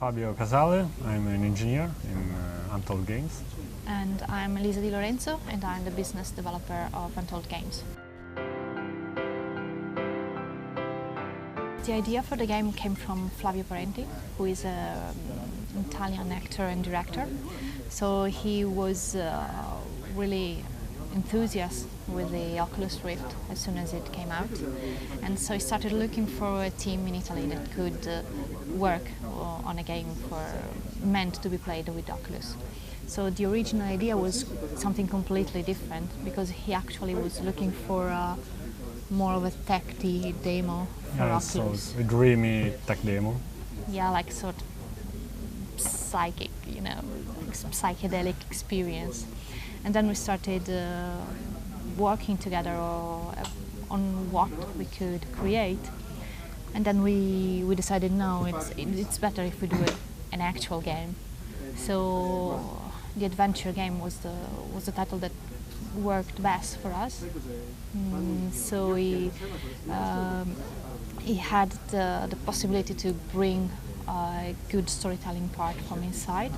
Fabio Casale, I'm an engineer in Untold Games. And I'm Elisa Di Lorenzo, and I'm the business developer of Untold Games. The idea for the game came from Flavio Parenti, who is an Italian actor and director. So he was really enthusiastic with the Oculus Rift as soon as it came out, and so he started looking for a team in Italy that could work on a game meant to be played with Oculus. So the original idea was something completely different, because he actually was looking for more of a tech demo for Oculus. So a dreamy tech demo. Yeah, like sort of psychic, psychedelic experience. And then we started working together on what we could create. And then we decided, no, it's better if we do an actual game. So the adventure game was the title that worked best for us. So he had the possibility to bring a good storytelling part from inside.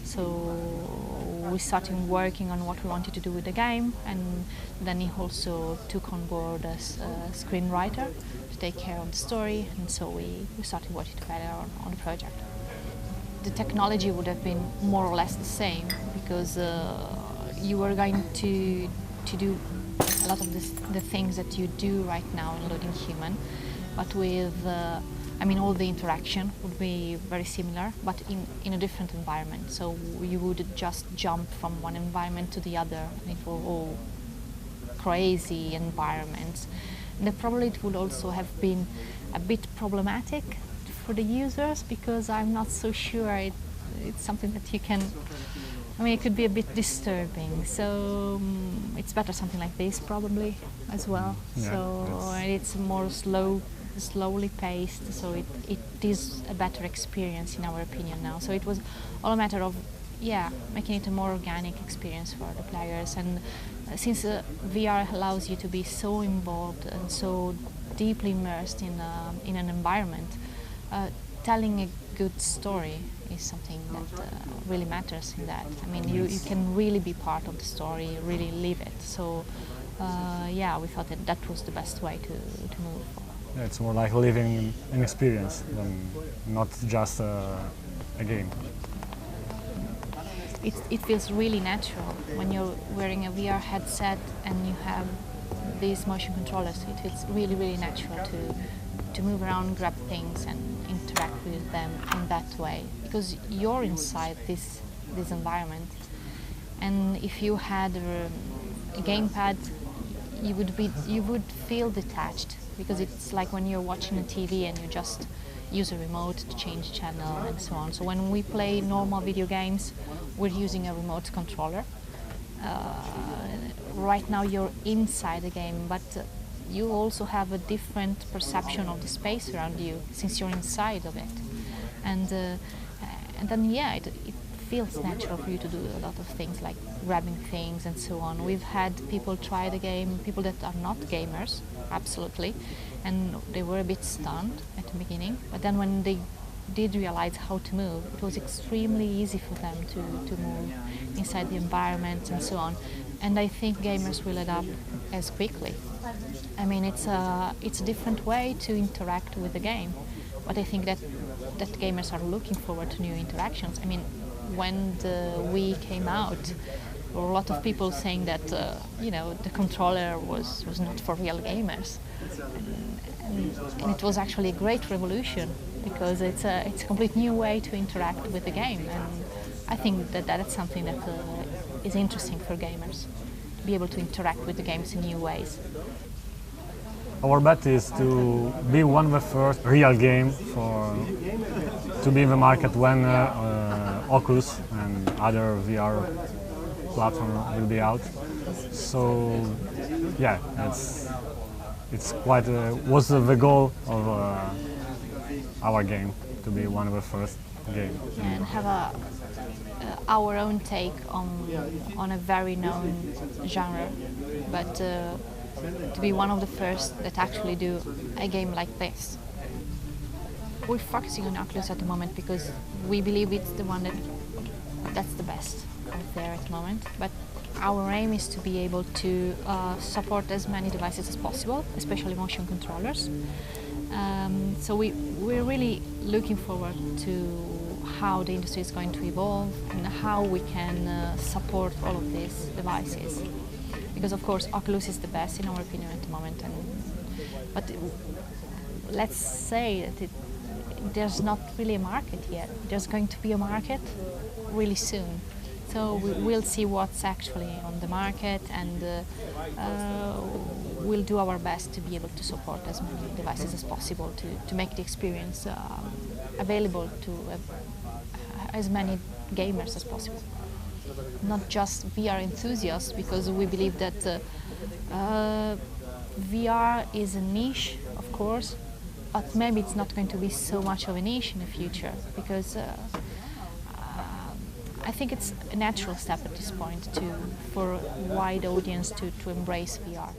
So we started working on what we wanted to do with the game, and then he also took on board as a screenwriter to take care of the story, and so we started working together on the project. The technology would have been more or less the same, because you were going to do a lot of the things that you do right now in Loading Human, but with all the interaction would be very similar, but in a different environment. So you would just jump from one environment to the other, and it were all crazy environments. And probably it would also have been a bit problematic for the users, because I'm not so sure it's something that you can. It could be a bit disturbing. So it's better something like this probably as well. Yeah, so it's more slowly paced, so it is a better experience in our opinion now. So it was all a matter of making it a more organic experience for the players. And since VR allows you to be so involved and so deeply immersed in an environment, telling a good story is something that really matters in that. You can really be part of the story, really live it. So we thought that was the best way to move. Yeah, it's more like living an experience than not just a game. It feels really natural when you're wearing a VR headset and you have these motion controllers. It feels really, really natural to move around, grab things, and interact with them in that way, because you're inside this environment. And if you had a gamepad, you would feel detached, because it's like when you're watching a TV and you just use a remote to change channel and so on. So when we play normal video games, we're using a remote controller. Right now you're inside the game, but you also have a different perception of the space around you, since you're inside of it. And then it feels natural for you to do a lot of things, like grabbing things and so on. We've had people try the game, people that are not gamers, absolutely, and they were a bit stunned at the beginning, but then when they did realize how to move, it was extremely easy for them to move inside the environment and so on. And I think gamers will adapt as quickly. It's a different way to interact with the game, but I think that gamers are looking forward to new interactions. When the Wii came out, there were a lot of people saying that the controller was not for real gamers, and it was actually a great revolution, because it's a complete new way to interact with the game. And I think that's something that is interesting for gamers, to be able to interact with the games in new ways. Our bet is to be one of the first real games to be in the market when Oculus and other VR platforms will be out. So it's quite was the goal of our game, to be one of the first games. And have our own take on a very known genre, but to be one of the first that actually do a game like this. we're focusing on Oculus at the moment because we believe it's the one that's the best out there at the moment. But our aim is to be able to support as many devices as possible, especially motion controllers. So we're really looking forward to how the industry is going to evolve and how we can support all of these devices. Because of course Oculus is the best in our opinion at the moment, but let's say that there's not really a market yet. There's going to be a market really soon. So we'll see what's actually on the market, and we'll do our best to be able to support as many devices as possible to make the experience available to as many gamers as possible. Not just VR enthusiasts, because we believe that VR is a niche, of course, but maybe it's not going to be so much of a niche in the future, because I think it's a natural step at this point for a wide audience to embrace VR.